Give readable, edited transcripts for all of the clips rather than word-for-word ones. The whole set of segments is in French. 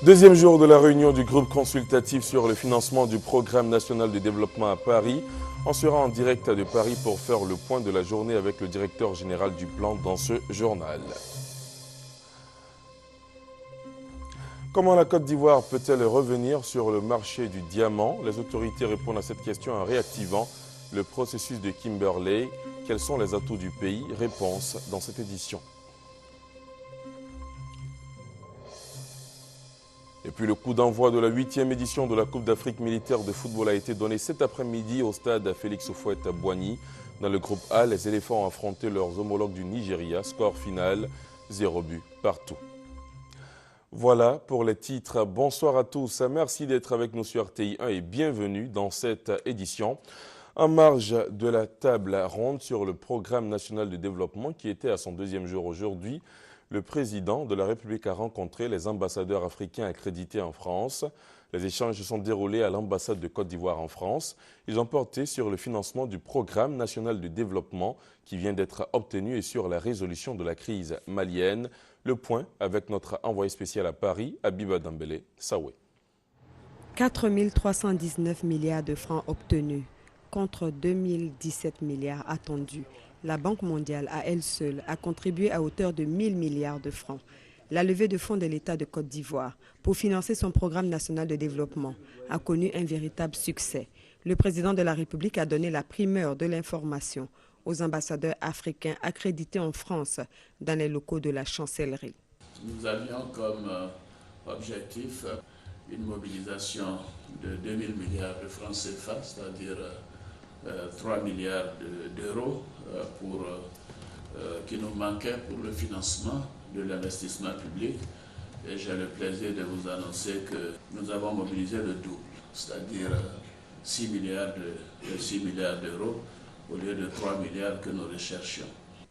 Deuxième jour de la réunion du groupe consultatif sur le financement du programme national de développement à Paris. On sera en direct de Paris pour faire le point de la journée avec le directeur général du plan dans ce journal. Comment la Côte d'Ivoire peut-elle revenir sur le marché du diamant? Les autorités répondent à cette question en réactivant le processus de Kimberley. Quels sont les atouts du pays? Réponse dans cette édition. Et puis le coup d'envoi de la 8e édition de la Coupe d'Afrique militaire de football a été donné cet après-midi au stade Félix Houphouët à Boigny. Dans le groupe A, les éléphants ont affronté leurs homologues du Nigeria. Score final, 0 but partout. Voilà pour les titres. Bonsoir à tous. Merci d'être avec nous sur RTI 1 et bienvenue dans cette édition. En marge de la table ronde sur le programme national de développement qui était à son deuxième jour aujourd'hui, le président de la République a rencontré les ambassadeurs africains accrédités en France. Les échanges se sont déroulés à l'ambassade de Côte d'Ivoire en France. Ils ont porté sur le financement du programme national de développement qui vient d'être obtenu et sur la résolution de la crise malienne. Le point avec notre envoyé spécial à Paris, Abiba Dambélé Sawé. 4 319 milliards de francs obtenus contre 2017 milliards attendus. La Banque mondiale, à elle seule, a contribué à hauteur de 1000 milliards de francs. La levée de fonds de l'État de Côte d'Ivoire pour financer son programme national de développement a connu un véritable succès. Le président de la République a donné la primeur de l'information aux ambassadeurs africains accrédités en France dans les locaux de la chancellerie. Nous avions comme objectif une mobilisation de 2000 milliards de francs CFA, c'est-à-dire 3 milliards d'euros qui nous manquaient pour le financement de l'investissement public. Et j'ai le plaisir de vous annoncer que nous avons mobilisé le double, c'est-à-dire 6 milliards d'euros au lieu de 3 milliards que nous recherchions.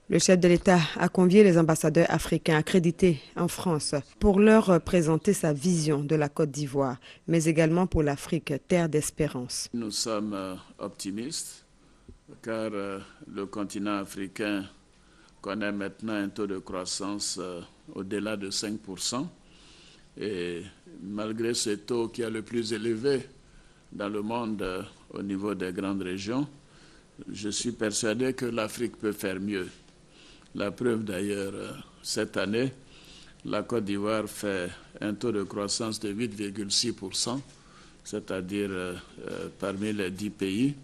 Le chef de l'État a convié les ambassadeurs africains accrédités en France pour leur présenter sa vision de la Côte d'Ivoire, mais également pour l'Afrique, terre d'espérance. Nous sommes optimistes car le continent africain connaît maintenant un taux de croissance au-delà de 5%. Et malgré ce taux qui est le plus élevé dans le monde au niveau des grandes régions, je suis persuadé que l'Afrique peut faire mieux. La preuve d'ailleurs, cette année, la Côte d'Ivoire fait un taux de croissance de 8,6%, c'est-à-dire parmi les 10 pays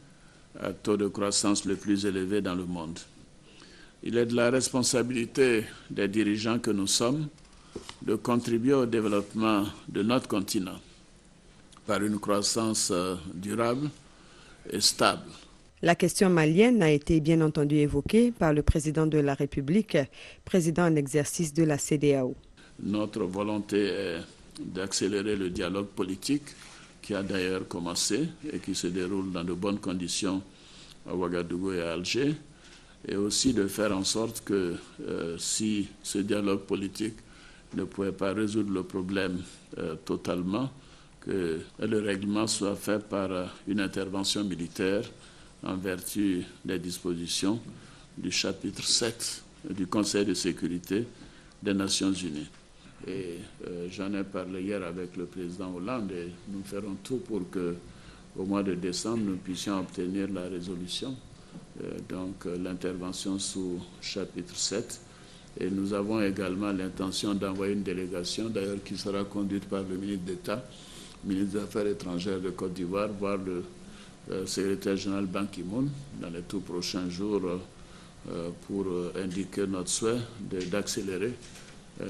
à taux de croissance le plus élevé dans le monde. Il est de la responsabilité des dirigeants que nous sommes de contribuer au développement de notre continent par une croissance durable et stable. La question malienne a été bien entendu évoquée par le président de la République, président en exercice de la CEDEAO. Notre volonté est d'accélérer le dialogue politique qui a d'ailleurs commencé et qui se déroule dans de bonnes conditions à Ouagadougou et à Alger, et aussi de faire en sorte que si ce dialogue politique ne pouvait pas résoudre le problème totalement, que le règlement soit fait par une intervention militaire en vertu des dispositions du chapitre 7 du Conseil de sécurité des Nations Unies. Et j'en ai parlé hier avec le président Hollande et nous ferons tout pour qu'au mois de décembre, nous puissions obtenir la résolution, donc l'intervention sous chapitre 7. Et nous avons également l'intention d'envoyer une délégation, d'ailleurs qui sera conduite par le ministre d'État, ministre des Affaires étrangères de Côte d'Ivoire, voir le secrétaire général Ban Ki-moon dans les tout prochains jours pour indiquer notre souhait d'accélérer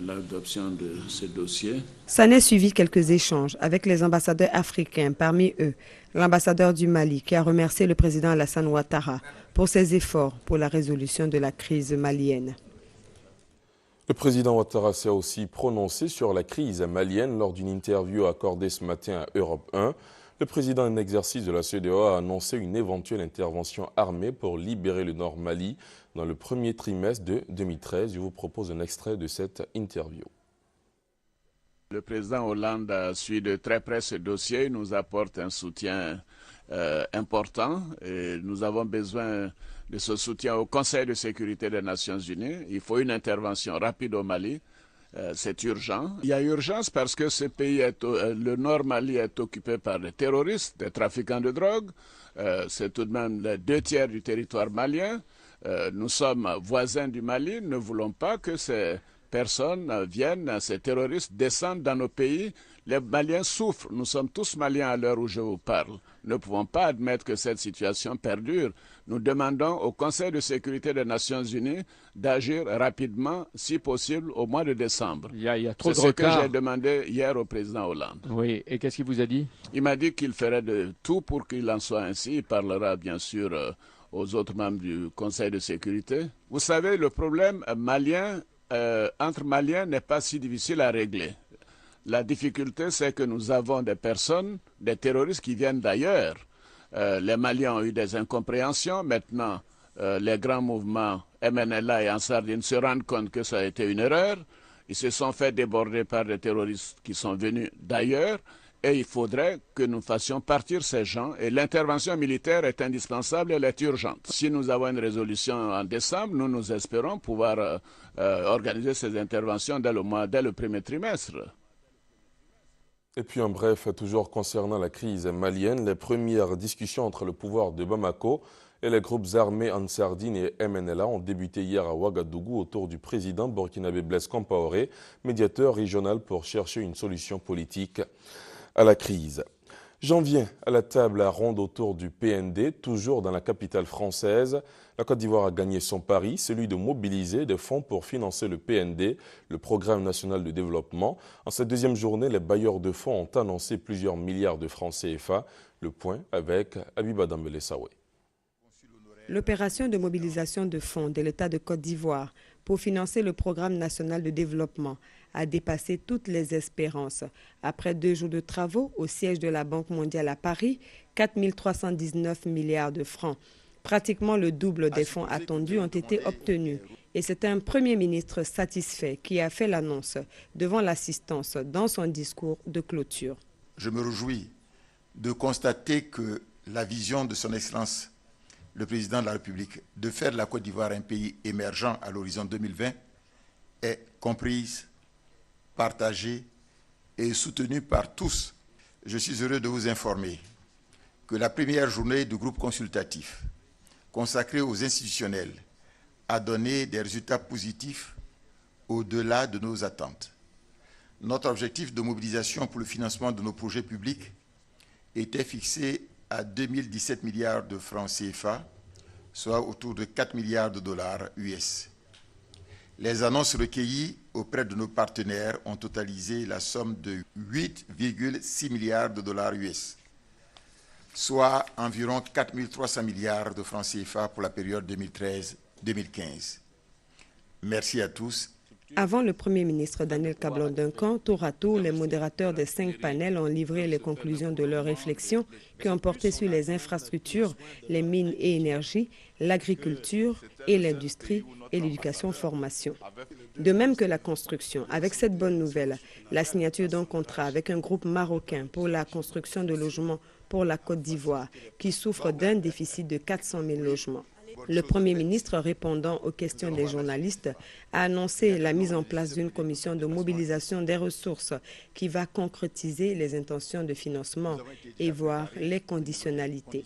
l'adoption de ces dossiers. S'en est suivi quelques échanges avec les ambassadeurs africains, parmi eux l'ambassadeur du Mali qui a remercié le président Alassane Ouattara pour ses efforts pour la résolution de la crise malienne. Le président Ouattara s'est aussi prononcé sur la crise malienne lors d'une interview accordée ce matin à Europe 1. Le président en exercice de la CEDEAO a annoncé une éventuelle intervention armée pour libérer le Nord Mali dans le premier trimestre de 2013. Je vous propose un extrait de cette interview. Le président Hollande suit de très près ce dossier, il nous apporte un soutien important et nous avons besoin de ce soutien au Conseil de sécurité des Nations Unies. Il faut une intervention rapide au Mali C'est urgent. Il y a urgence parce que ce pays, le Nord Mali, est occupé par des terroristes, des trafiquants de drogue. C'est tout de même les 2/3 du territoire malien. Nous sommes voisins du Mali. Nous ne voulons pas que ces personnes viennent, ces terroristes descendent dans nos pays. Les Maliens souffrent. Nous sommes tous Maliens à l'heure où je vous parle. Nous ne pouvons pas admettre que cette situation perdure. Nous demandons au Conseil de sécurité des Nations Unies d'agir rapidement, si possible, au mois de décembre. Il y a trop de retard. C'est ce que j'ai demandé hier au président Hollande. Oui, et qu'est-ce qu'il vous a dit? Il m'a dit qu'il ferait de tout pour qu'il en soit ainsi. Il parlera bien sûr aux autres membres du Conseil de sécurité. Vous savez, le problème malien, entre Maliens n'est pas si difficile à régler. La difficulté, c'est que nous avons des personnes, des terroristes qui viennent d'ailleurs. Les Maliens ont eu des incompréhensions. Maintenant, les grands mouvements MNLA et Ansardine se rendent compte que ça a été une erreur. Ils se sont fait déborder par des terroristes qui sont venus d'ailleurs. Et il faudrait que nous fassions partir ces gens. Et l'intervention militaire est indispensable, elle est urgente. Si nous avons une résolution en décembre, nous espérons pouvoir organiser ces interventions dès le premier trimestre. Et puis en bref, toujours concernant la crise malienne, les premières discussions entre le pouvoir de Bamako et les groupes armés Ansardine et MNLA ont débuté hier à Ouagadougou autour du président burkinabé Blaise Compaoré, médiateur régional pour chercher une solution politique à la crise. J'en viens à la table ronde autour du PND, toujours dans la capitale française. La Côte d'Ivoire a gagné son pari, celui de mobiliser des fonds pour financer le PND, le Programme national de développement. En cette deuxième journée, les bailleurs de fonds ont annoncé plusieurs milliards de francs CFA. Le point avec Abiba Dambele-Sawé. L'opération de mobilisation de fonds de l'État de Côte d'Ivoire pour financer le Programme national de développement a dépassé toutes les espérances. Après 2 jours de travaux au siège de la Banque mondiale à Paris, 4 319 milliards de francs, pratiquement le double des fonds attendus, ont été obtenus. Et c'est un Premier ministre satisfait qui a fait l'annonce devant l'assistance dans son discours de clôture. Je me réjouis de constater que la vision de son Excellence, le Président de la République, de faire de la Côte d'Ivoire un pays émergent à l'horizon 2020 est comprise, partagée et soutenue par tous. Je suis heureux de vous informer que la première journée du groupe consultatif consacré aux institutionnels a donné des résultats positifs au-delà de nos attentes. Notre objectif de mobilisation pour le financement de nos projets publics était fixé à 2017 milliards de francs CFA, soit autour de 4 milliards de dollars US. Les annonces recueillies auprès de nos partenaires ont totalisé la somme de 8,6 milliards de dollars US, soit environ 4 300 milliards de francs CFA pour la période 2013-2015. Merci à tous. Avant le Premier ministre Daniel Kablan-Duncan, tour à tour, les modérateurs des 5 panels ont livré les conclusions de leurs réflexions qui ont porté sur les infrastructures, les mines et énergies, l'agriculture et l'industrie et l'éducation-formation. De même que la construction. Avec cette bonne nouvelle, la signature d'un contrat avec un groupe marocain pour la construction de logements pour la Côte d'Ivoire qui souffre d'un déficit de 400 000 logements. Le Premier ministre, répondant aux questions des journalistes, a annoncé la mise en place d'une commission de mobilisation des ressources qui va concrétiser les intentions de financement et voir les conditionnalités.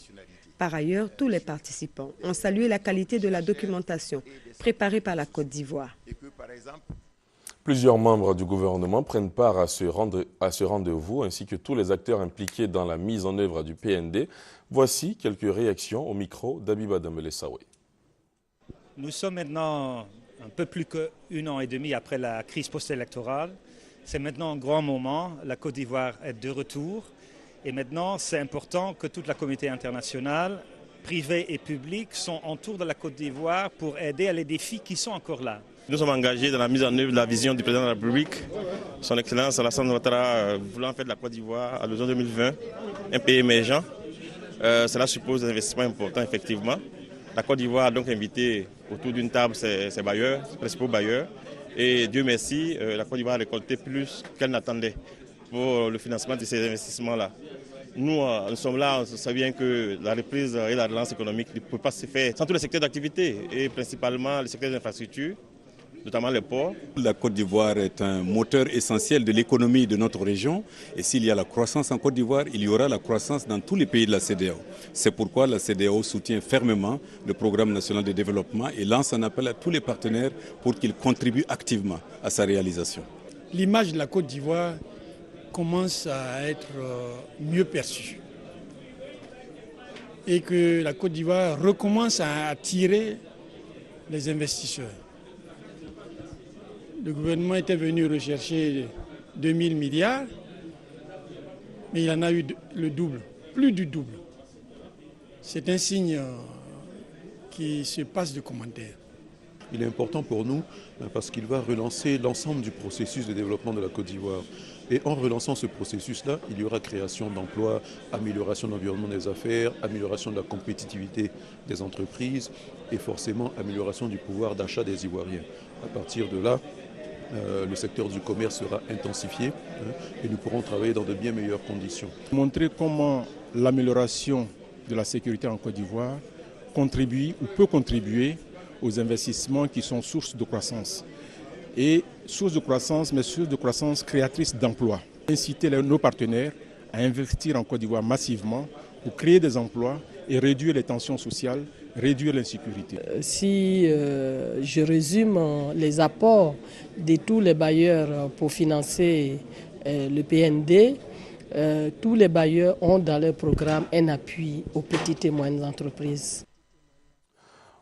Par ailleurs, tous les participants ont salué la qualité de la documentation préparée par la Côte d'Ivoire. Plusieurs membres du gouvernement prennent part à ce rendez-vous, ainsi que tous les acteurs impliqués dans la mise en œuvre du PND. Voici quelques réactions au micro d'Abiba Dambele-Sawé. Nous sommes maintenant un peu plus qu'1 an et demi après la crise post-électorale. C'est maintenant un grand moment. La Côte d'Ivoire est de retour. Et maintenant, c'est important que toute la communauté internationale, privée et publique, sont autour de la Côte d'Ivoire pour aider à les défis qui sont encore là. Nous sommes engagés dans la mise en œuvre de la vision du président de la République, son Excellence Alassane Ouattara, voulant faire de la Côte d'Ivoire à l'horizon 2020 un pays émergent. Cela suppose des investissements importants, effectivement. La Côte d'Ivoire a donc invité autour d'une table ses bailleurs, ses principaux bailleurs. Et Dieu merci, la Côte d'Ivoire a récolté plus qu'elle n'attendait pour le financement de ces investissements-là. Nous sommes là, on sait bien que la reprise et la relance économique ne peut pas se faire sans tous les secteurs d'activité, et principalement le secteur des infrastructures, notamment les ports. La Côte d'Ivoire est un moteur essentiel de l'économie de notre région. Et s'il y a la croissance en Côte d'Ivoire, il y aura la croissance dans tous les pays de la CEDEAO. C'est pourquoi la CEDEAO soutient fermement le programme national de développement et lance un appel à tous les partenaires pour qu'ils contribuent activement à sa réalisation. L'image de la Côte d'Ivoire commence à être mieux perçue. Et que la Côte d'Ivoire recommence à attirer les investisseurs. Le gouvernement était venu rechercher 2000 milliards, mais il en a eu le double, plus du double. C'est un signe qui se passe de commentaires. Il est important pour nous parce qu'il va relancer l'ensemble du processus de développement de la Côte d'Ivoire. Et en relançant ce processus-là, il y aura création d'emplois, amélioration de l'environnement des affaires, amélioration de la compétitivité des entreprises et forcément amélioration du pouvoir d'achat des Ivoiriens. À partir de là, le secteur du commerce sera intensifié et nous pourrons travailler dans de bien meilleures conditions. Montrer comment l'amélioration de la sécurité en Côte d'Ivoire contribue ou peut contribuer aux investissements qui sont source de croissance. Et source de croissance, mais source de croissance créatrice d'emplois. Inciter nos partenaires à investir en Côte d'Ivoire massivement pour créer des emplois et réduire les tensions sociales, réduire l'insécurité. Si je résume les apports de tous les bailleurs pour financer le PND, tous les bailleurs ont dans leur programme un appui aux petites et moyennes entreprises.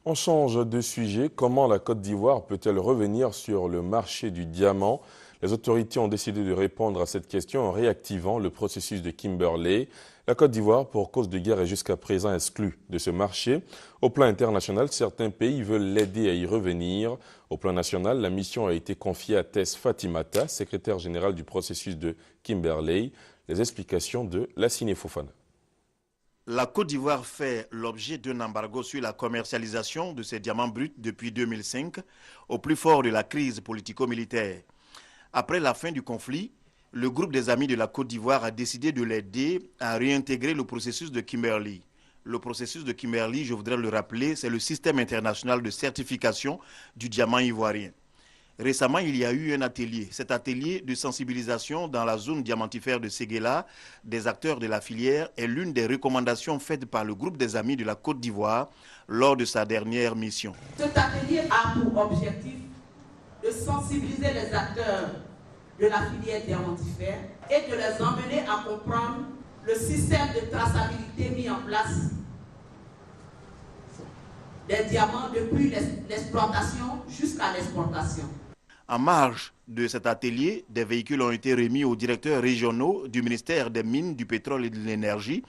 On change de sujet. Comment la Côte d'Ivoire peut-elle revenir sur le marché du diamant? Les autorités ont décidé de répondre à cette question en réactivant le processus de Kimberley. La Côte d'Ivoire, pour cause de guerre, est jusqu'à présent exclue de ce marché. Au plan international, certains pays veulent l'aider à y revenir. Au plan national, la mission a été confiée à Tess Fatimata, secrétaire générale du processus de Kimberley. Les explications de Lassine Fofana. La Côte d'Ivoire fait l'objet d'un embargo sur la commercialisation de ses diamants bruts depuis 2005, au plus fort de la crise politico-militaire. Après la fin du conflit, le groupe des Amis de la Côte d'Ivoire a décidé de l'aider à réintégrer le processus de Kimberley. Le processus de Kimberley, je voudrais le rappeler, c'est le système international de certification du diamant ivoirien. Récemment, il y a eu un atelier. Cet atelier de sensibilisation dans la zone diamantifère de Séguéla des acteurs de la filière est l'une des recommandations faites par le groupe des Amis de la Côte d'Ivoire lors de sa dernière mission. Cet atelier a pour objectif de sensibiliser les acteurs de la filière diamantifère et de les emmener à comprendre le système de traçabilité mis en place des diamants depuis l'exploitation jusqu'à l'exportation. En marge de cet atelier, des véhicules ont été remis aux directeurs régionaux du ministère des Mines, du Pétrole et de l'Énergie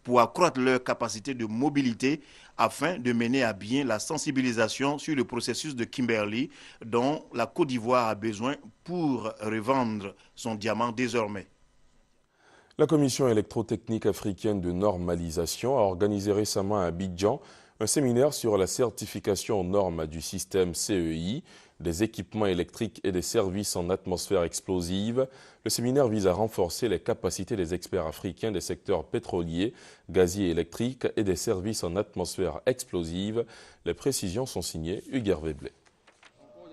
pour accroître leur capacité de mobilité afin de mener à bien la sensibilisation sur le processus de Kimberley dont la Côte d'Ivoire a besoin pour revendre son diamant désormais. La Commission électrotechnique africaine de normalisation a organisé récemment à Abidjan un séminaire sur la certification aux normes du système CEI, des équipements électriques et des services en atmosphère explosive. Le séminaire vise à renforcer les capacités des experts africains des secteurs pétroliers, gaziers électriques et des services en atmosphère explosive. Les précisions sont signées Hugues Blais.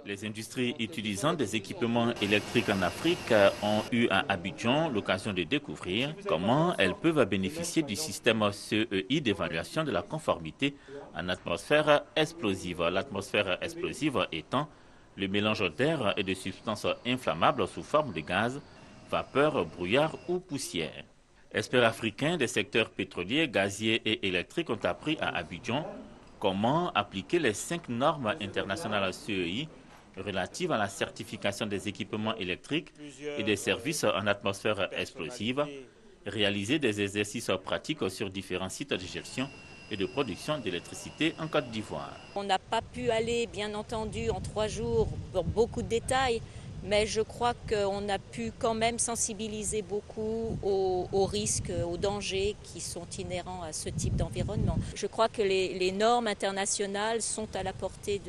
Les industries utilisant des équipements électriques en Afrique ont eu à Abidjan l'occasion de découvrir comment elles peuvent bénéficier du système CEI d'évaluation de la conformité en atmosphère explosive. L'atmosphère explosive étant le mélange d'air et de substances inflammables sous forme de gaz, vapeur, brouillard ou poussière. Experts africains des secteurs pétroliers, gaziers et électriques ont appris à Abidjan comment appliquer les 5 normes internationales CEI relatives à la certification des équipements électriques et des services en atmosphère explosive, réaliser des exercices pratiques sur différents sites de gestion et de production d'électricité en Côte d'Ivoire. On n'a pas pu aller, bien entendu, en 3 jours pour beaucoup de détails, mais je crois qu'on a pu quand même sensibiliser beaucoup aux risques, aux dangers qui sont inhérents à ce type d'environnement. Je crois que les normes internationales sont à la portée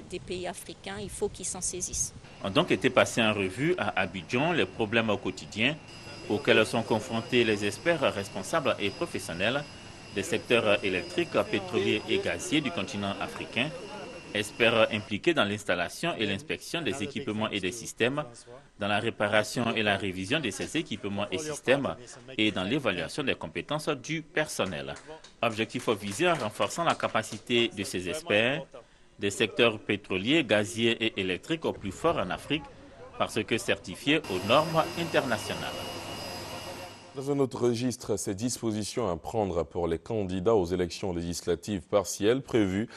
des pays africains, il faut qu'ils s'en saisissent. Ont donc été passés en revue à Abidjan les problèmes au quotidien auxquels sont confrontés les experts responsables et professionnels des secteurs électriques, pétroliers et gaziers du continent africain, Experts impliqués dans l'installation et l'inspection des équipements et des systèmes, dans la réparation et la révision de ces équipements et systèmes et dans l'évaluation des compétences du personnel. Objectif visé en renforçant la capacité de ces experts des secteurs pétroliers, gaziers et électriques au plus fort en Afrique parce que certifiés aux normes internationales. Dans un autre registre, ces dispositions à prendre pour les candidats aux élections législatives partielles prévues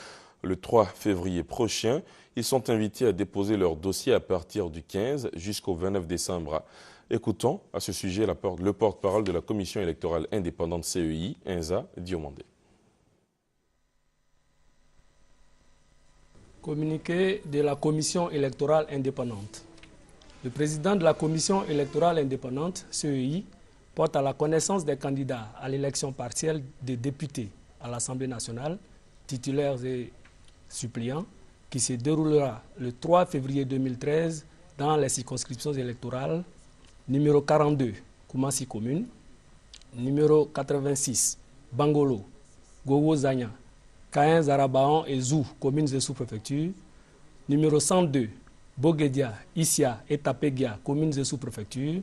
le 3 février prochain. Ils sont invités à déposer leur dossier à partir du 15 jusqu'au 29 décembre. Écoutons à ce sujet le porte-parole de la Commission électorale indépendante CEI, Inza Diomandé. Communiqué de la Commission électorale indépendante. Le président de la Commission électorale indépendante, CEI, porte à la connaissance des candidats à l'élection partielle des députés à l'Assemblée nationale, titulaires et suppléants, qui se déroulera le 3 février 2013 dans les circonscriptions électorales numéro 42, Koumassi commune, numéro 86, Bangolo, Gogo-Zanya, Kain, Zarabaon et Zou, communes et sous-préfectures, numéro 102, Boguedia, Issia et Tapegia, communes et sous-préfectures,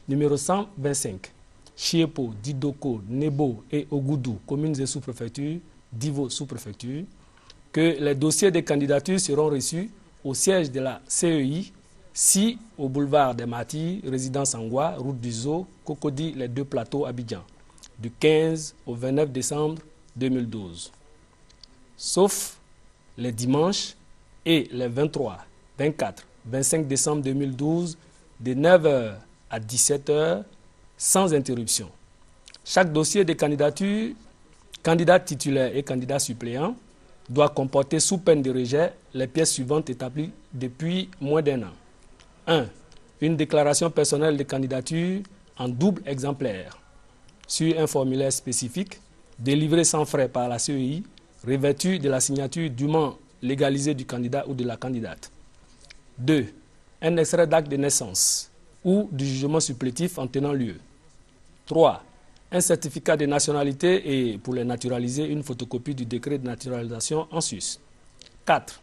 numéro 125, Chiepo, Didoko, Nebo et Ogoudou, communes et sous-préfectures, Divo, sous-préfecture, que les dossiers de candidature seront reçus au siège de la CEI, 6 au boulevard des Martyrs, résidence Angwa, route du Zoo, Cocody, les deux plateaux, Abidjan, du 15 au 29 décembre 2012. Sauf les dimanches et les 23, 24, 25 décembre 2012, de 9h à 17h, sans interruption. Chaque dossier de candidature, candidat titulaire et candidat suppléant, doit comporter sous peine de rejet les pièces suivantes établies depuis moins d'un an. 1. Une déclaration personnelle de candidature en double exemplaire sur un formulaire spécifique délivré sans frais par la CEI, revêtu de la signature dûment légalisée du candidat ou de la candidate. 2. Un extrait d'acte de naissance ou du jugement supplétif en tenant lieu. 3. Un certificat de nationalité et, pour les naturaliser, une photocopie du décret de naturalisation en sus. 4.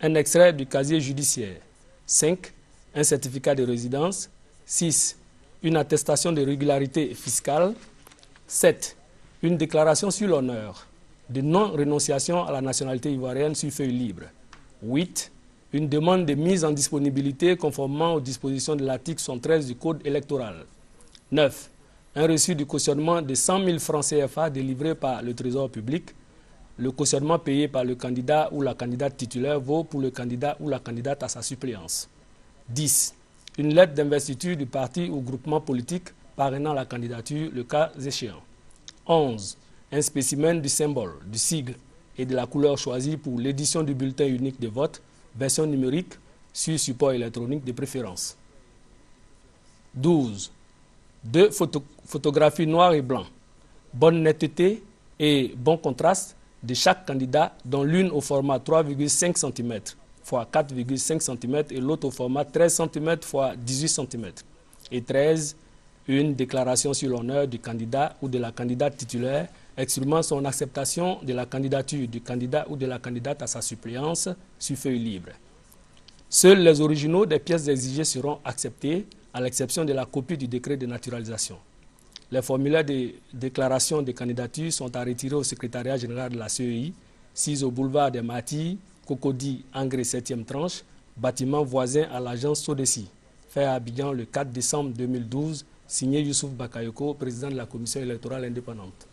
Un extrait du casier judiciaire. 5. Un certificat de résidence. 6. Une attestation de régularité fiscale. 7. Une déclaration sur l'honneur de non-renonciation à la nationalité ivoirienne sur feuille libre. 8. Une demande de mise en disponibilité conformément aux dispositions de l'article 113 du Code électoral. 9. Un reçu du cautionnement de 100 000 francs CFA délivré par le Trésor public. Le cautionnement payé par le candidat ou la candidate titulaire vaut pour le candidat ou la candidate à sa suppléance. 10. Une lettre d'investiture du parti ou groupement politique parrainant la candidature, le cas échéant. 11. Un spécimen du symbole, du sigle et de la couleur choisie pour l'édition du bulletin unique de vote, version numérique sur support électronique de préférence. 12. 2 photographies noires et blancs, bonne netteté et bon contraste de chaque candidat, dont l'une au format 3,5 cm x 4,5 cm et l'autre au format 13 cm x 18 cm. Et 13. Une déclaration sur l'honneur du candidat ou de la candidate titulaire exprimant son acceptation de la candidature du candidat ou de la candidate à sa suppléance sur feuille libre. Seuls les originaux des pièces exigées seront acceptés, à l'exception de la copie du décret de naturalisation. Les formulaires de déclaration de candidature sont à retirer au secrétariat général de la CEI, 6 au boulevard des Martyrs, Cocody, Angré 7e tranche, bâtiment voisin à l'agence Sodeci. Fait à Abidjan le 4 décembre 2012, signé Youssouf Bakayoko, président de la Commission électorale indépendante.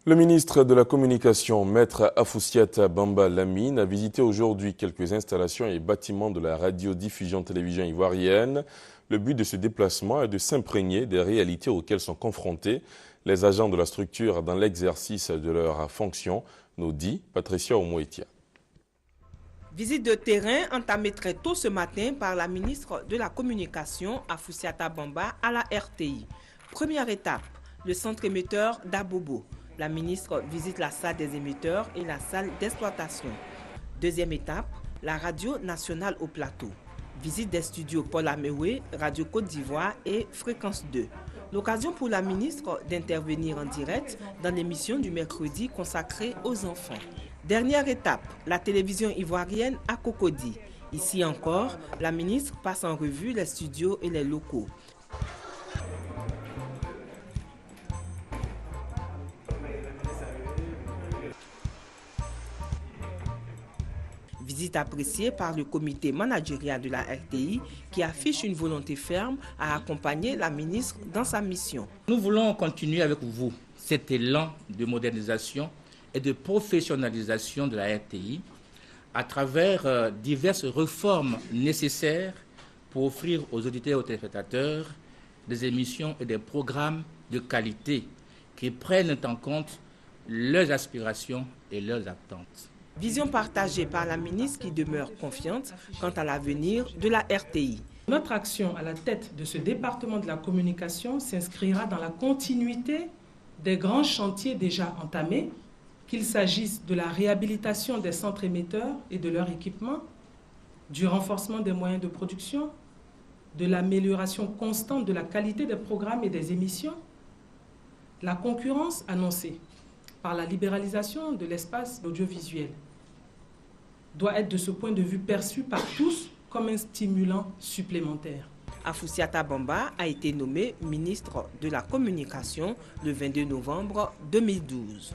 Le ministre de la Communication, Maître Afoussiata Bamba Lamine, a visité aujourd'hui quelques installations et bâtiments de la radiodiffusion-télévision ivoirienne. Le but de ce déplacement est de s'imprégner des réalités auxquelles sont confrontés les agents de la structure dans l'exercice de leurs fonctions, nous dit Patricia Omoetia. Visite de terrain entamée très tôt ce matin par la ministre de la Communication, Afoussiata Bamba, à la RTI. Première étape, le centre émetteur d'Abobo. La ministre visite la salle des émetteurs et la salle d'exploitation. Deuxième étape, la radio nationale au plateau. Visite des studios Paul Améoué, Radio Côte d'Ivoire et Fréquence 2. L'occasion pour la ministre d'intervenir en direct dans l'émission du mercredi consacrée aux enfants. Dernière étape, la télévision ivoirienne à Cocody. Ici encore, la ministre passe en revue les studios et les locaux. Visite appréciée par le comité managérial de la RTI qui affiche une volonté ferme à accompagner la ministre dans sa mission. Nous voulons continuer avec vous cet élan de modernisation et de professionnalisation de la RTI à travers diverses réformes nécessaires pour offrir aux auditeurs et aux téléspectateurs des émissions et des programmes de qualité qui prennent en compte leurs aspirations et leurs attentes. Vision partagée par la ministre qui demeure confiante quant à l'avenir de la RTI. Notre action à la tête de ce département de la communication s'inscrira dans la continuité des grands chantiers déjà entamés, qu'il s'agisse de la réhabilitation des centres émetteurs et de leur équipement, du renforcement des moyens de production, de l'amélioration constante de la qualité des programmes et des émissions, la concurrence annoncée par la libéralisation de l'espace audiovisuel doit être de ce point de vue perçue par tous comme un stimulant supplémentaire. Afoussiata Bamba a été nommé ministre de la Communication le 22 novembre 2012.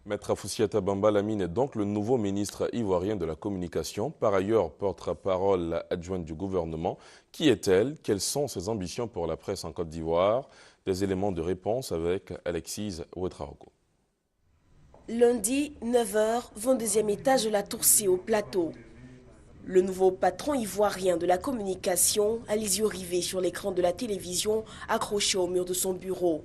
Maître Afoussiata Bamba Lamine est donc le nouveau ministre ivoirien de la Communication. Par ailleurs, porte-parole adjointe du gouvernement. Qui est-elle? Quelles sont ses ambitions pour la presse en Côte d'Ivoire? Des éléments de réponse avec Alexis Ouedraogo. Lundi, 9h, 22e étage de la Tour C au plateau. Le nouveau patron ivoirien de la communication a les yeux rivés sur l'écran de la télévision accroché au mur de son bureau.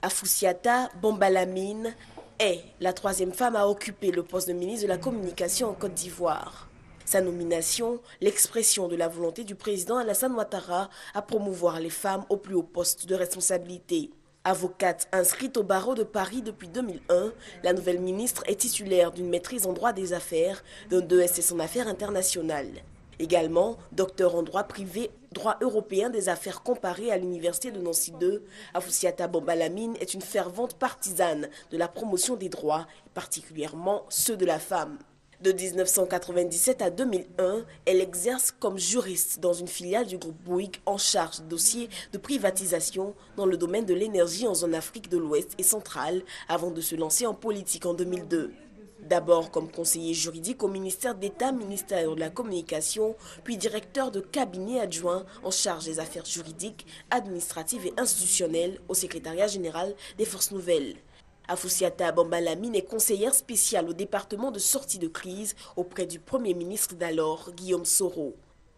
Afoussiata Bamba Lamine est la troisième femme à occuper le poste de ministre de la Communication en Côte d'Ivoire. Sa nomination, l'expression de la volonté du président Alassane Ouattara à promouvoir les femmes au plus haut poste de responsabilité. Avocate inscrite au barreau de Paris depuis 2001, la nouvelle ministre est titulaire d'une maîtrise en droit des affaires, d'un 2S en affaires internationales. Également, docteur en droit privé, droit européen des affaires comparées à l'université de Nancy 2, Afoussiata Bamba Lamine est une fervente partisane de la promotion des droits, et particulièrement ceux de la femme. De 1997 à 2001, elle exerce comme juriste dans une filiale du groupe Bouygues en charge de dossiers de privatisation dans le domaine de l'énergie en zone Afrique de l'Ouest et centrale avant de se lancer en politique en 2002. D'abord comme conseiller juridique au ministère d'État, ministère de la Communication, puis directeur de cabinet adjoint en charge des affaires juridiques, administratives et institutionnelles au secrétariat général des Forces Nouvelles. Afoussiata Bamba Lamine est conseillère spéciale au département de sortie de crise auprès du Premier ministre d'alors, Guillaume Soro.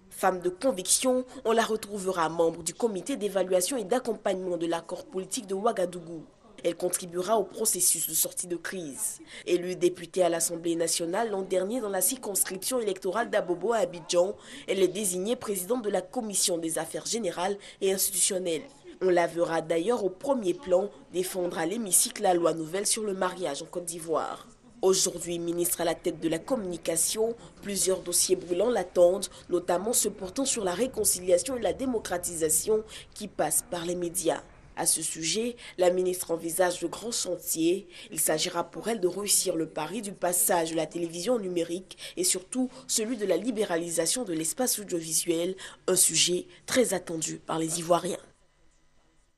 Femme de conviction, on la retrouvera membre du comité d'évaluation et d'accompagnement de l'accord politique de Ouagadougou. Elle contribuera au processus de sortie de crise. Élue députée à l'Assemblée nationale l'an dernier dans la circonscription électorale d'Abobo à Abidjan, elle est désignée présidente de la Commission des affaires générales et institutionnelles. On la verra d'ailleurs au premier plan défendre à l'hémicycle la loi nouvelle sur le mariage en Côte d'Ivoire. Aujourd'hui ministre à la tête de la communication, plusieurs dossiers brûlants l'attendent, notamment ceux portant sur la réconciliation et la démocratisation qui passent par les médias. À ce sujet, la ministre envisage de grands chantiers. Il s'agira pour elle de réussir le pari du passage de la télévision numérique et surtout celui de la libéralisation de l'espace audiovisuel, un sujet très attendu par les Ivoiriens.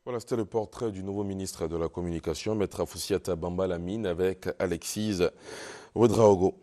Voilà, c'était le portrait du nouveau ministre de la Communication, Maître Afoussiata Bamba Lamine, avec Alexis Ouedraogo.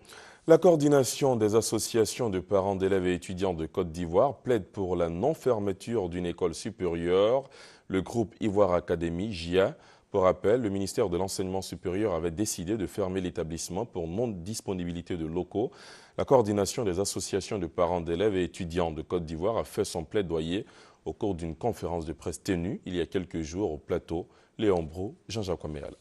La coordination des associations de parents d'élèves et étudiants de Côte d'Ivoire plaide pour la non-fermeture d'une école supérieure, le groupe Ivoire Academy, GIA. Pour rappel, le ministère de l'Enseignement supérieur avait décidé de fermer l'établissement pour non-disponibilité de locaux. La coordination des associations de parents d'élèves et étudiants de Côte d'Ivoire a fait son plaidoyer au cours d'une conférence de presse tenue il y a quelques jours au plateau. Léon Brou, Jean-Jacques Waméal.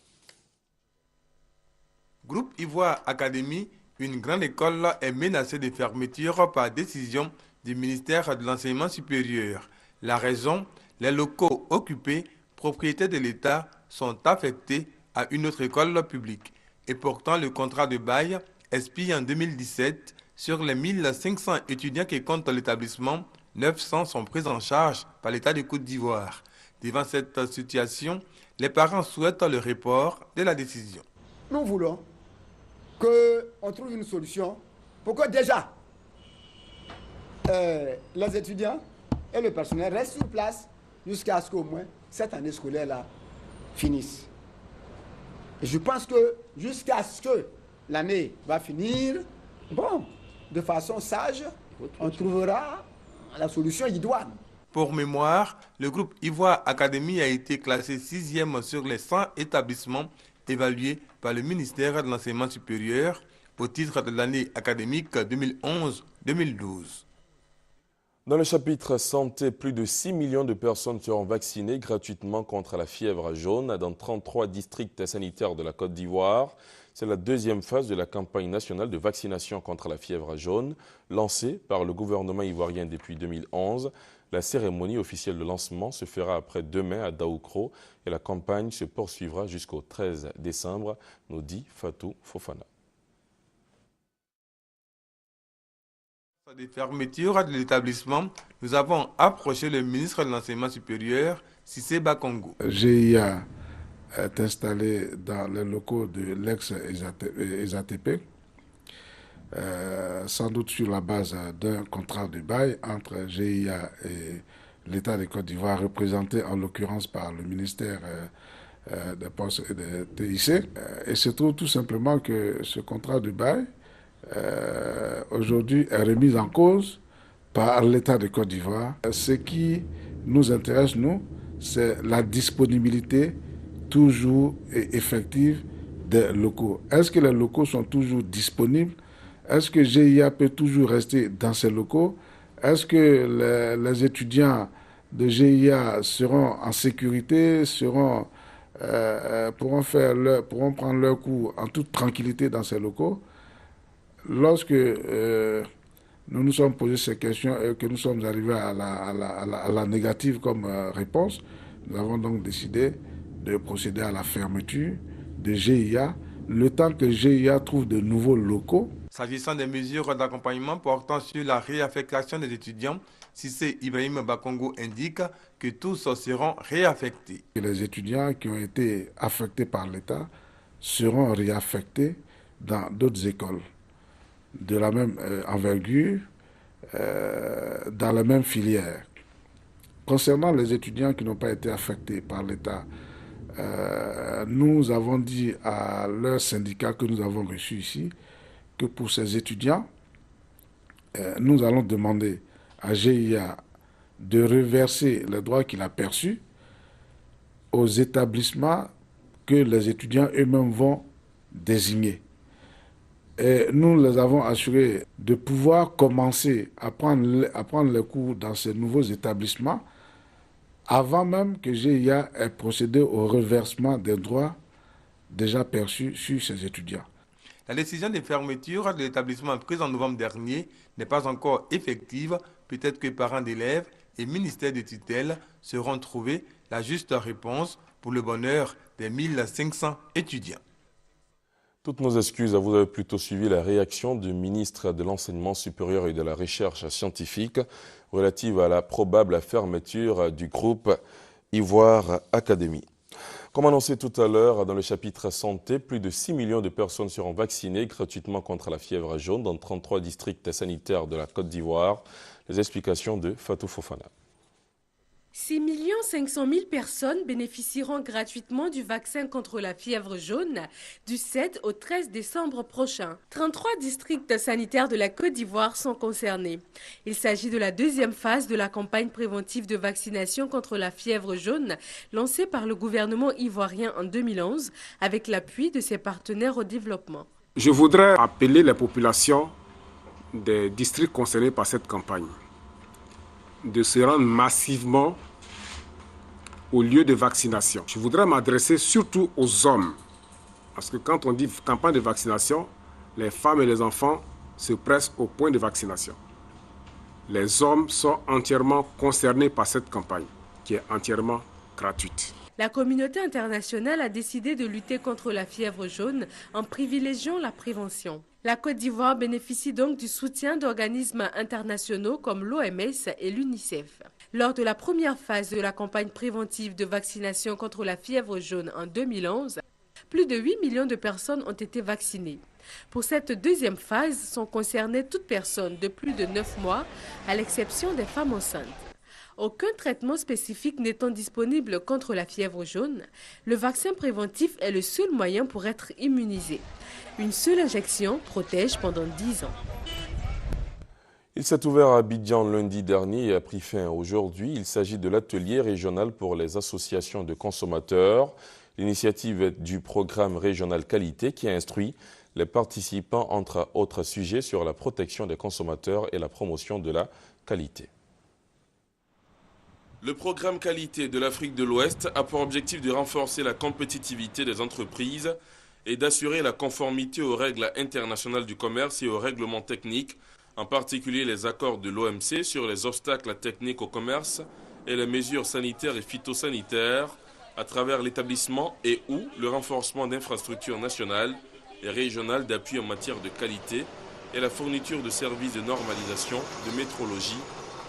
Groupe Ivoire Academy, une grande école, est menacée de fermeture par décision du ministère de l'Enseignement supérieur. La raison, les locaux occupés, propriété de l'État, sont affectés à une autre école publique. Et pourtant, le contrat de bail expire en 2017. Sur les 1500 étudiants qui comptent l'établissement, 900 sont pris en charge par l'État de Côte d'Ivoire. Devant cette situation, les parents souhaitent le report de la décision. Nous voulons qu'on trouve une solution pour que déjà les étudiants et le personnel restent sur place jusqu'à ce qu'au moins cette année scolaire-là finisse. Et je pense que jusqu'à ce que l'année va finir, bon, de façon sage, on trouvera la solution idoine. Pour mémoire, le groupe Ivoire Academy a été classé 6e sur les 100 établissements évalués par le ministère de l'Enseignement supérieur au titre de l'année académique 2011-2012. Dans le chapitre santé, plus de 6 millions de personnes seront vaccinées gratuitement contre la fièvre jaune dans 33 districts sanitaires de la Côte d'Ivoire. C'est la deuxième phase de la campagne nationale de vaccination contre la fièvre jaune, lancée par le gouvernement ivoirien depuis 2011. La cérémonie officielle de lancement se fera après-demain à Daoukro et la campagne se poursuivra jusqu'au 13 décembre, nous dit Fatou Fofana. Des fermetures de l'établissement, nous avons approché le ministre de l'Enseignement supérieur, Cissé Bakongo. GIA est installé dans les locaux de l'ex-ESATP, sans doute sur la base d'un contrat de bail entre GIA et l'État de Côte d'Ivoire, représenté en l'occurrence par le ministère des Postes et des TIC. Et se trouve tout simplement que ce contrat de bail aujourd'hui est remise en cause par l'État de Côte d'Ivoire. Ce qui nous intéresse, nous, c'est la disponibilité toujours et effective des locaux. Est-ce que les locaux sont toujours disponibles? Est-ce que GIA peut toujours rester dans ces locaux? Est-ce que les étudiants de GIA seront en sécurité, pourront prendre leur cours en toute tranquillité dans ces locaux? Lorsque nous nous sommes posé ces questions et que nous sommes arrivés à la négative comme réponse, nous avons donc décidé de procéder à la fermeture de GIA, le temps que GIA trouve de nouveaux locaux. S'agissant des mesures d'accompagnement portant sur la réaffectation des étudiants, Cissé Ibrahim Bakongo indique que tous seront réaffectés. Les étudiants qui ont été affectés par l'État seront réaffectés dans d'autres écoles de la même envergure, dans la même filière. Concernant les étudiants qui n'ont pas été affectés par l'État, nous avons dit à leur syndicat que nous avons reçu ici que pour ces étudiants, nous allons demander à GIA de reverser les droits qu'il a perçus aux établissements que les étudiants eux-mêmes vont désigner. Et nous les avons assurés de pouvoir commencer à prendre les cours dans ces nouveaux établissements avant même que GIA ait procédé au reversement des droits déjà perçus sur ces étudiants. La décision de fermeture de l'établissement prise en novembre dernier n'est pas encore effective. Peut-être que parents d'élèves et ministères de tutelle seront trouvés la juste réponse pour le bonheur des 1500 étudiants. Toutes nos excuses, vous avez plutôt suivi la réaction du ministre de l'Enseignement supérieur et de la Recherche scientifique relative à la probable fermeture du groupe Ivoire Academy. Comme annoncé tout à l'heure dans le chapitre santé, plus de 6 millions de personnes seront vaccinées gratuitement contre la fièvre jaune dans 33 districts sanitaires de la Côte d'Ivoire. Les explications de Fatou Fofana. 6 500 000 personnes bénéficieront gratuitement du vaccin contre la fièvre jaune du 7 au 13 décembre prochain. 33 districts sanitaires de la Côte d'Ivoire sont concernés. Il s'agit de la deuxième phase de la campagne préventive de vaccination contre la fièvre jaune lancée par le gouvernement ivoirien en 2011 avec l'appui de ses partenaires au développement. Je voudrais appeler les populations des districts concernés par cette campagne de se rendre massivement au lieu de vaccination. Je voudrais m'adresser surtout aux hommes, parce que quand on dit campagne de vaccination, les femmes et les enfants se pressent au point de vaccination. Les hommes sont entièrement concernés par cette campagne, qui est entièrement gratuite. La communauté internationale a décidé de lutter contre la fièvre jaune en privilégiant la prévention. La Côte d'Ivoire bénéficie donc du soutien d'organismes internationaux comme l'OMS et l'UNICEF. Lors de la première phase de la campagne préventive de vaccination contre la fièvre jaune en 2011, plus de 8 millions de personnes ont été vaccinées. Pour cette deuxième phase, sont concernées toutes personnes de plus de 9 mois, à l'exception des femmes enceintes. Aucun traitement spécifique n'étant disponible contre la fièvre jaune, le vaccin préventif est le seul moyen pour être immunisé. Une seule injection protège pendant 10 ans. Il s'est ouvert à Abidjan lundi dernier et a pris fin aujourd'hui. Il s'agit de l'atelier régional pour les associations de consommateurs. L'initiative du programme régional qualité qui a instruit les participants entre autres sujets sur la protection des consommateurs et la promotion de la qualité. Le programme qualité de l'Afrique de l'Ouest a pour objectif de renforcer la compétitivité des entreprises et d'assurer la conformité aux règles internationales du commerce et aux règlements techniques, en particulier les accords de l'OMC sur les obstacles techniques au commerce et les mesures sanitaires et phytosanitaires à travers l'établissement et ou le renforcement d'infrastructures nationales et régionales d'appui en matière de qualité et la fourniture de services de normalisation, de métrologie,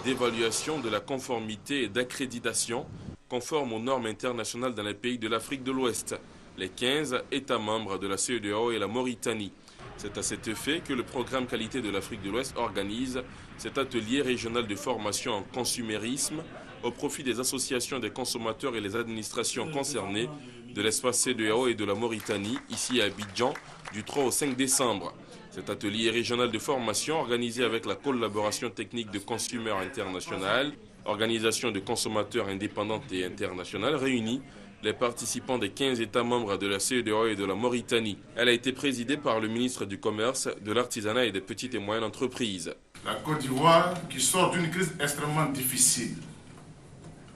d'évaluation de la conformité et d'accréditation conformes aux normes internationales dans les pays de l'Afrique de l'Ouest, les 15 États membres de la CEDEAO et la Mauritanie. C'est à cet effet que le programme qualité de l'Afrique de l'Ouest organise cet atelier régional de formation en consumérisme au profit des associations des consommateurs et les administrations concernées de l'espace CEDEAO et de la Mauritanie, ici à Abidjan, du 3 au 5 décembre. Cet atelier régional de formation, organisé avec la collaboration technique de Consumer International, organisation de consommateurs indépendante et internationale, réunit les participants des 15 États membres de la CEDEAO et de la Mauritanie. Elle a été présidée par le ministre du Commerce, de l'Artisanat et des petites et moyennes entreprises. La Côte d'Ivoire, qui sort d'une crise extrêmement difficile,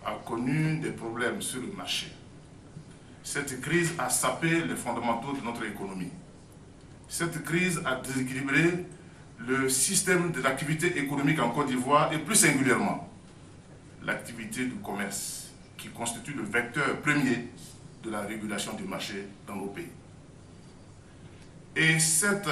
a connu des problèmes sur le marché. Cette crise a sapé les fondamentaux de notre économie. Cette crise a déséquilibré le système de l'activité économique en Côte d'Ivoire et plus singulièrement l'activité du commerce qui constitue le vecteur premier de la régulation du marché dans nos pays. Et cette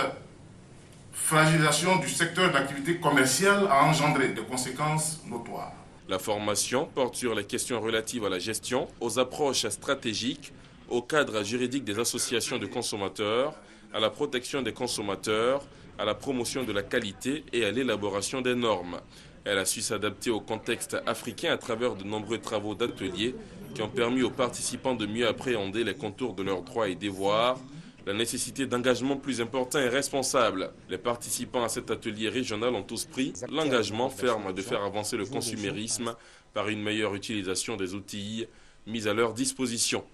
fragilisation du secteur d'activité commerciale a engendré des conséquences notoires. La formation porte sur les questions relatives à la gestion, aux approches stratégiques, au cadre juridique des associations de consommateurs, à la protection des consommateurs, à la promotion de la qualité et à l'élaboration des normes. Elle a su s'adapter au contexte africain à travers de nombreux travaux d'ateliers qui ont permis aux participants de mieux appréhender les contours de leurs droits et devoirs, la nécessité d'engagement plus important et responsable. Les participants à cet atelier régional ont tous pris l'engagement ferme de faire avancer le consumérisme par une meilleure utilisation des outils mis à leur disposition.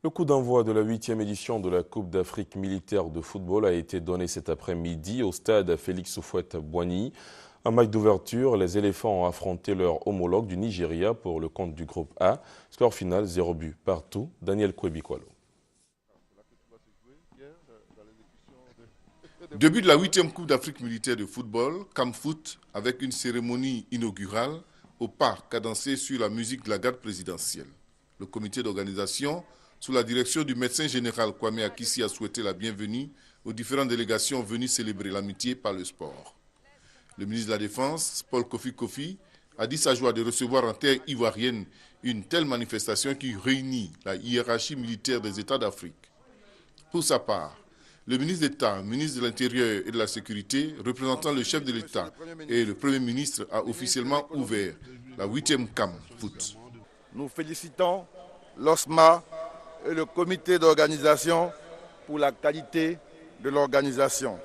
Le coup d'envoi de la 8e édition de la Coupe d'Afrique militaire de football a été donné cet après-midi au stade Félix Houphouët-Boigny. En match d'ouverture, les éléphants ont affronté leur homologue du Nigeria pour le compte du groupe A. Score final 0 but partout. Daniel Kwebikwalo. Début de la 8e Coupe d'Afrique militaire de football, CAMFoot, avec une cérémonie inaugurale au parc cadencé sur la musique de la garde présidentielle. Le comité d'organisation, sous la direction du médecin général Kwame Akissi, a souhaité la bienvenue aux différentes délégations venues célébrer l'amitié par le sport. Le ministre de la Défense, Paul Kofi, a dit sa joie de recevoir en terre ivoirienne une telle manifestation qui réunit la hiérarchie militaire des États d'Afrique. Pour sa part, le ministre d'État, ministre de l'Intérieur et de la Sécurité, représentant le chef de l'État et le Premier ministre, a officiellement ouvert la 8e CAMFoot. Nous félicitons l'OSMA et le comité d'organisation pour la qualité de l'organisation.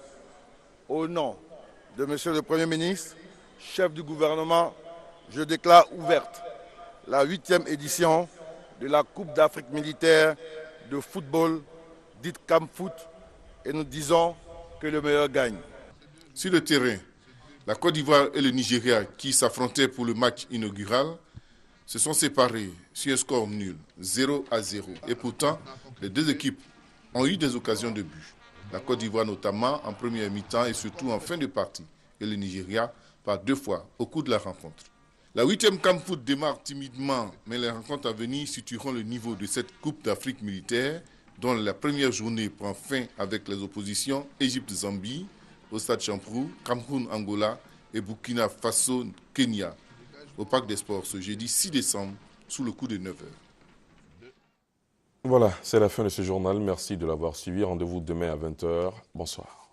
Au nom de Monsieur le Premier ministre, chef du gouvernement, je déclare ouverte la 8e édition de la Coupe d'Afrique militaire de football, dite CAMFoot, et nous disons que le meilleur gagne. Sur le terrain, la Côte d'Ivoire et le Nigeria, qui s'affrontaient pour le match inaugural, se sont séparés sur un score nul, 0-0. Et pourtant, les deux équipes ont eu des occasions de but. La Côte d'Ivoire notamment en première mi-temps et surtout en fin de partie. Et le Nigeria par 2 fois au cours de la rencontre. La 8e CAMFoot démarre timidement, mais les rencontres à venir situeront le niveau de cette Coupe d'Afrique militaire, dont la première journée prend fin avec les oppositions Égypte-Zambie, au stade Champrou, Cameroun-Angola et Burkina Faso-Kenya, au Parc des Sports ce jeudi 6 décembre, sous le coup de 9h. Voilà, c'est la fin de ce journal. Merci de l'avoir suivi. Rendez-vous demain à 20 h. Bonsoir.